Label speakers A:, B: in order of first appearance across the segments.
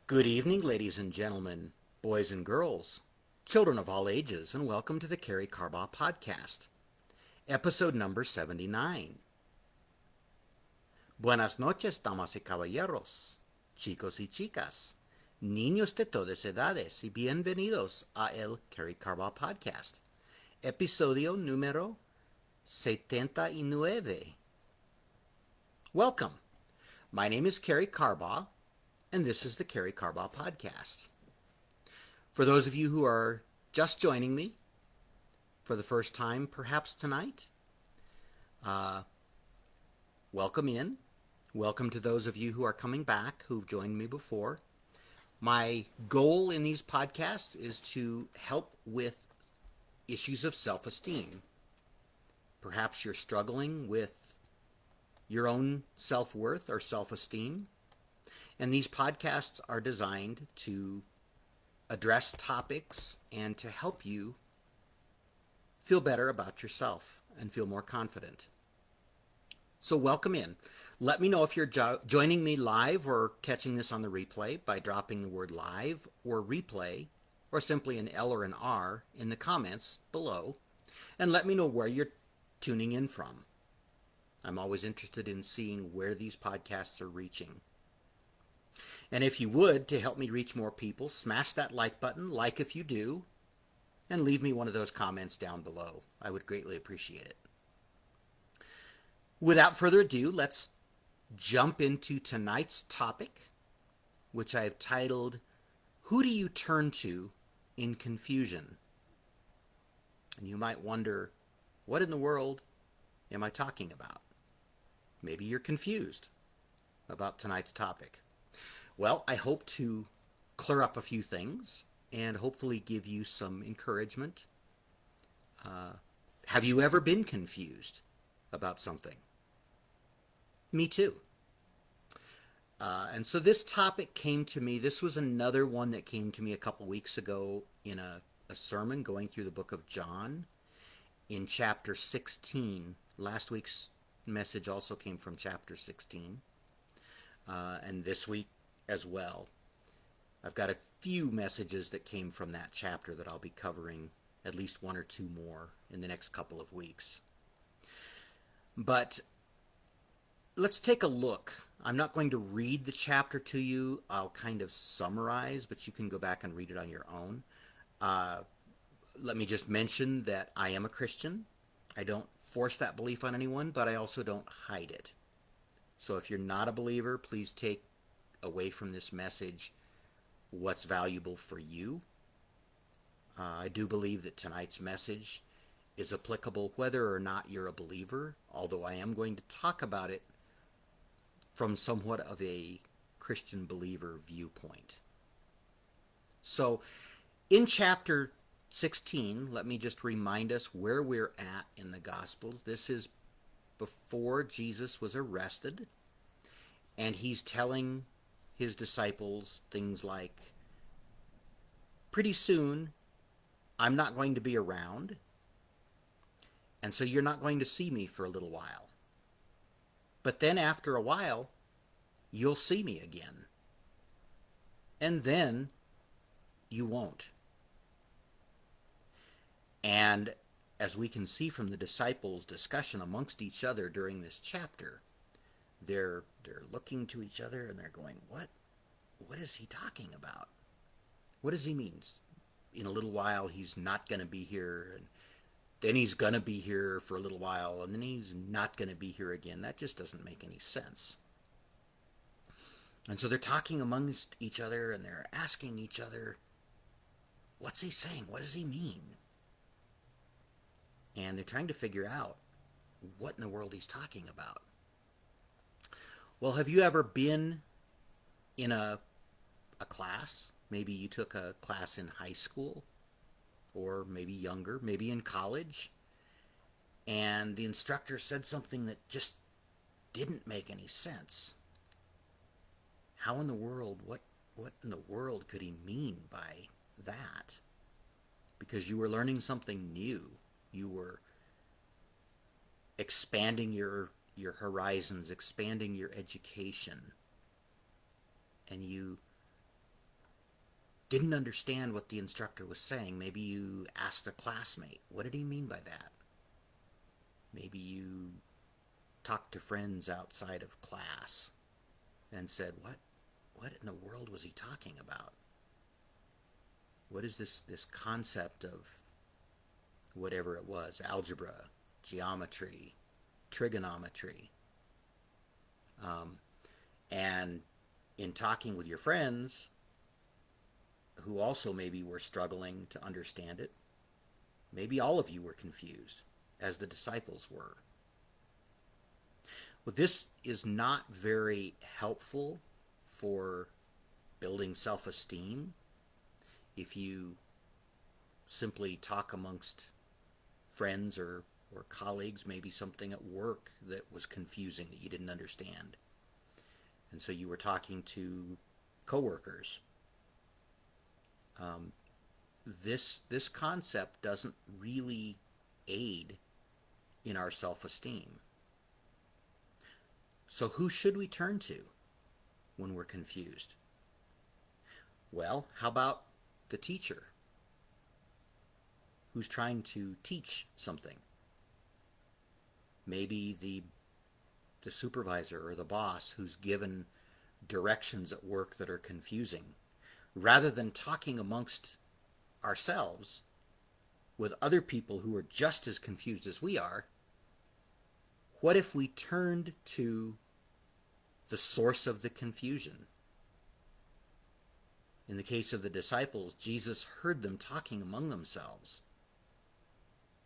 A: Good evening, ladies and gentlemen, boys and girls, children of all ages, and welcome to the Karey Carbaugh podcast, episode number 79. Buenas noches, damas y caballeros, chicos y chicas, niños de todas edades, y bienvenidos a el Karey Carbaugh podcast, episodio número 79. Welcome. My name is Karey Carbaugh, and this is the Karey Carbaugh podcast. For those of you who are just joining me for the first time, perhaps tonight, welcome in. Welcome to those of you who are coming back, who've joined me before. My goal in these podcasts is to help with issues of self-esteem. Perhaps you're struggling with your own self-worth or self-esteem, and these podcasts are designed to address topics and to help you feel better about yourself and feel more confident. So welcome in. Let me know if you're joining me live or catching this on the replay by dropping the word live or replay or simply an L or an R in the comments below, and let me know where you're tuning in from. I'm always interested in seeing where these podcasts are reaching. And if you would, to help me reach more people, smash that like button, like if you do, and leave me one of those comments down below. I would greatly appreciate it. Without further ado, let's jump into tonight's topic, which I've titled, Who Do You Turn To in Confusion? And you might wonder, what in the world am I talking about? Maybe you're confused about tonight's topic. Well, I hope to clear up a few things and hopefully give you some encouragement. Have you ever been confused about something? Me too. And so this topic came to me. This was another one that came to me a couple weeks ago in a sermon going through the book of John in chapter 16. Last week's message also came from chapter 16. And this week as well. I've got a few messages that came from that chapter that I'll be covering, at least one or two more in the next couple of weeks. But let's take a look. I'm not going to read the chapter to you. I'll kind of summarize, but you can go back and read it on your own. Let me just mention that I am a Christian. I don't force that belief on anyone, but I also don't hide it. So if you're not a believer, please take away from this message what's valuable for you. I do believe that tonight's message is applicable whether or not you're a believer, although I am going to talk about it from somewhat of a Christian believer viewpoint. So in chapter 16, let me just remind us where we're at in the Gospels. This is before Jesus was arrested, and he's telling his disciples things like, pretty soon I'm not going to be around, and so you're not going to see me for a little while. But then after a while, you'll see me again. And then you won't. And as we can see from the disciples' discussion amongst each other during this chapter, they're looking to each other and they're going, what is he talking about? What does he mean? In a little while he's not going to be here, and then he's going to be here for a little while, and then he's not going to be here again. That just doesn't make any sense. And so they're talking amongst each other and they're asking each other, what's he saying? What does he mean? And they're trying to figure out what in the world he's talking about. Well, have you ever been in a class? Maybe you took a class in high school, or maybe younger, maybe in college, and the instructor said something that just didn't make any sense. How in the world, what in the world could he mean by that? Because you were learning something new. You were expanding your horizons, expanding your education, and you didn't understand what the instructor was saying. Maybe you asked a classmate, what did he mean by that? Maybe you talked to friends outside of class and said, what in the world was he talking about? What is this concept of whatever it was, algebra, geometry, trigonometry? And in talking with your friends who also maybe were struggling to understand it, maybe all of you were confused, as the disciples were. Well, this is not very helpful for building self-esteem if you simply talk amongst friends or colleagues, maybe something at work that was confusing that you didn't understand. And so you were talking to coworkers. This concept doesn't really aid in our self-esteem. So who should we turn to when we're confused? Well, how about the teacher who's trying to teach something? Maybe the supervisor or the boss who's given directions at work that are confusing. Rather than talking amongst ourselves with other people who are just as confused as we are, what if we turned to the source of the confusion? In the case of the disciples, Jesus heard them talking among themselves.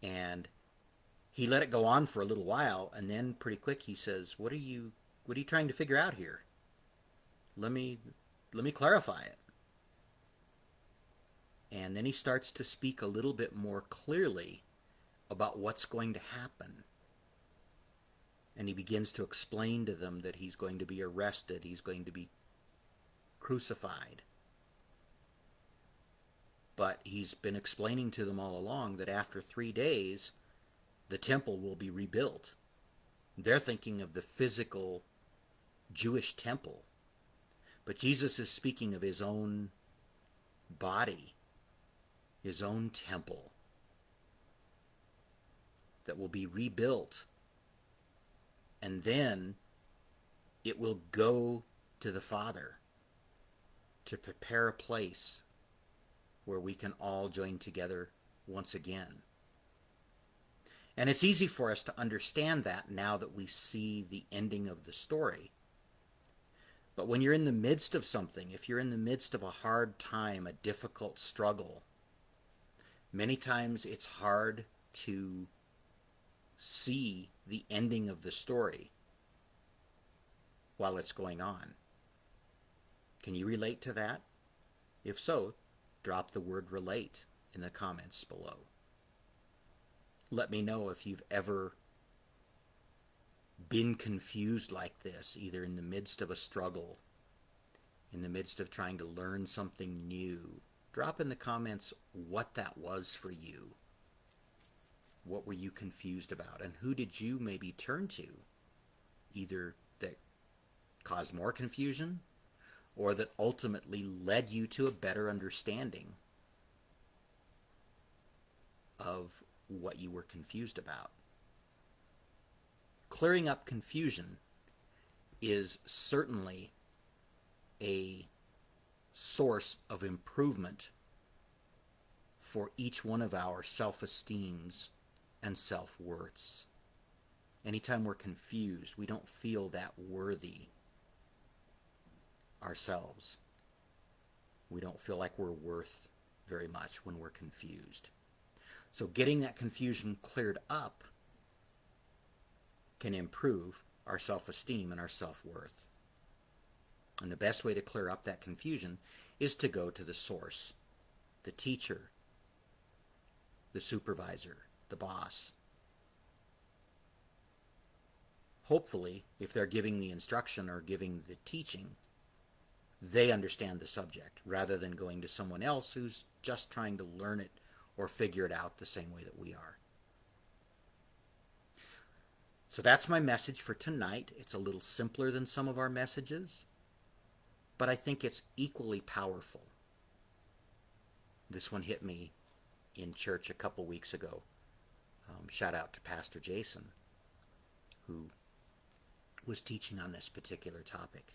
A: And he let it go on for a little while, and then pretty quick he says, What are you trying to figure out here? Let me clarify it. And then he starts to speak a little bit more clearly about what's going to happen. And he begins to explain to them that he's going to be arrested, he's going to be crucified. But he's been explaining to them all along that after 3 days, the temple will be rebuilt. They're thinking of the physical Jewish temple. But Jesus is speaking of his own body, his own temple that will be rebuilt. And then it will go to the Father to prepare a place where we can all join together once again. And it's easy for us to understand that now that we see the ending of the story. But when you're in the midst of something, if you're in the midst of a hard time, a difficult struggle, many times it's hard to see the ending of the story while it's going on. Can you relate to that? If so, drop the word relate in the comments below. Let me know if you've ever been confused like this, either in the midst of a struggle, in the midst of trying to learn something new. Drop in the comments what that was for you. What were you confused about? And who did you maybe turn to? Either that caused more confusion or that ultimately led you to a better understanding of what you were confused about. Clearing up confusion is certainly a source of improvement for each one of our self-esteems and self-worths. Anytime we're confused, we don't feel that worthy ourselves. We don't feel like we're worth very much when we're confused. So getting that confusion cleared up can improve our self-esteem and our self-worth. And the best way to clear up that confusion is to go to the source, the teacher, the supervisor, the boss. Hopefully, if they're giving the instruction or giving the teaching, they understand the subject rather than going to someone else who's just trying to learn it or figure it out the same way that we are. So that's my message for tonight. It's a little simpler than some of our messages, but I think it's equally powerful. This one hit me in church a couple weeks ago. Shout out to Pastor Jason, who was teaching on this particular topic.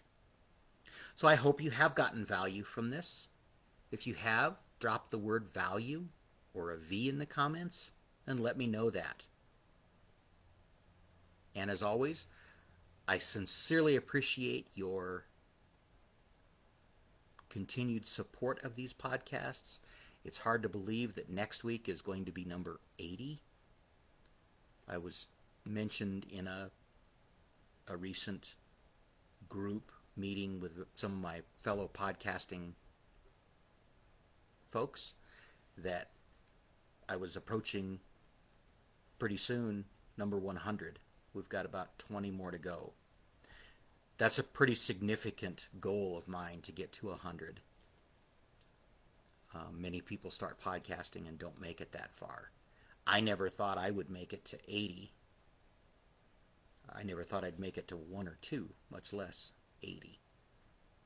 A: So I hope you have gotten value from this. If you have, drop the word value or a V in the comments and let me know that. And as always, I sincerely appreciate your continued support of these podcasts. It's hard to believe that next week is going to be number 80. I was mentioned in a recent group meeting with some of my fellow podcasting folks that I was approaching pretty soon number 100. We've got about 20 more to go. That's a pretty significant goal of mine, to get to 100. Many people start podcasting and don't make it that far. I never thought I would make it to 80. I never thought I'd make it to 1 or 2, much less 80.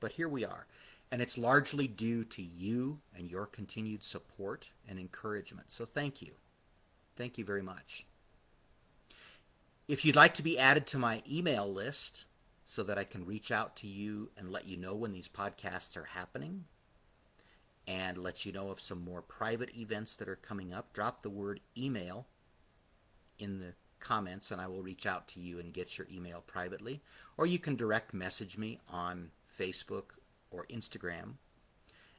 A: But here we are. And it's largely due to you and your continued support and encouragement. So thank you. Thank you very much. If you'd like to be added to my email list so that I can reach out to you and let you know when these podcasts are happening, and let you know of some more private events that are coming up, drop the word email in the comments and I will reach out to you and get your email privately. Or you can direct message me on Facebook or Instagram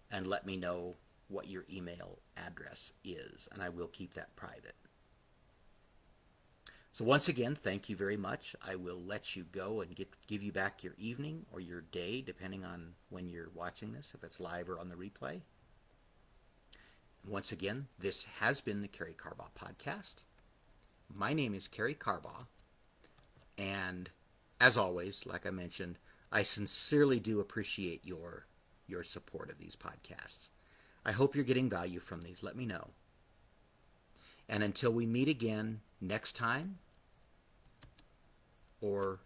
A: and let me know what your email address is, and I will keep that private. So once again, thank you very much. I will let you go and give you back your evening or your day, depending on when you're watching this, if it's live or on the replay. Once again, this has been the Karey Carbaugh Podcast. My name is Karey Carbaugh, and as always, like I mentioned, I sincerely do appreciate your support of these podcasts. I hope you're getting value from these. Let me know. And until we meet again next time, or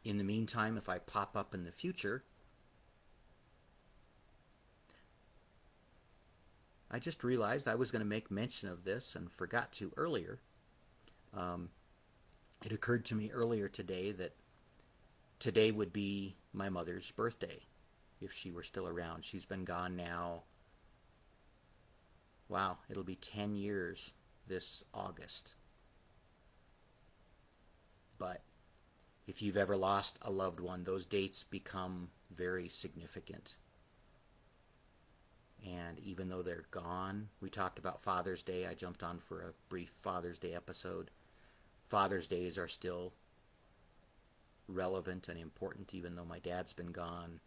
A: in the meantime, if I pop up in the future, I just realized I was going to make mention of this and forgot to earlier. It occurred to me earlier today that today would be my mother's birthday, if she were still around. She's been gone now. Wow, it'll be 10 years this August. But if you've ever lost a loved one, those dates become very significant. And even though they're gone, we talked about Father's Day. I jumped on for a brief Father's Day episode. Father's Days are still relevant and important, even though my dad's been gone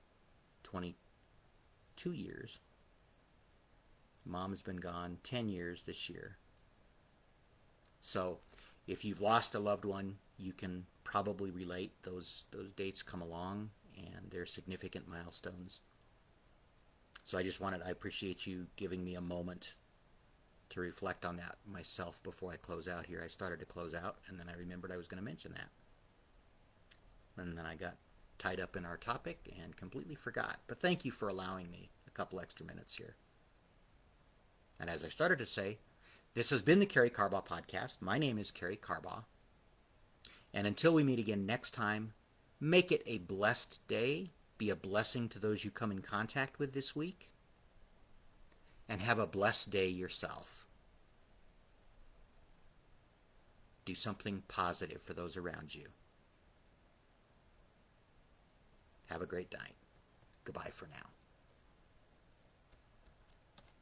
A: 22 years. Mom's been gone 10 years this year. So if you've lost a loved one, you can probably relate. Those dates come along and they're significant milestones. So I appreciate you giving me a moment to reflect on that myself before I close out here. I started to close out and then I remembered I was going to mention that. And then I got tied up in our topic and completely forgot. But thank you for allowing me a couple extra minutes here. And as I started to say, this has been the Karey Carbaugh Podcast. My name is Karey Carbaugh. And until we meet again next time, make it a blessed day. Be a blessing to those you come in contact with this week. And have a blessed day yourself. Do something positive for those around you. Have a great night. Goodbye for now.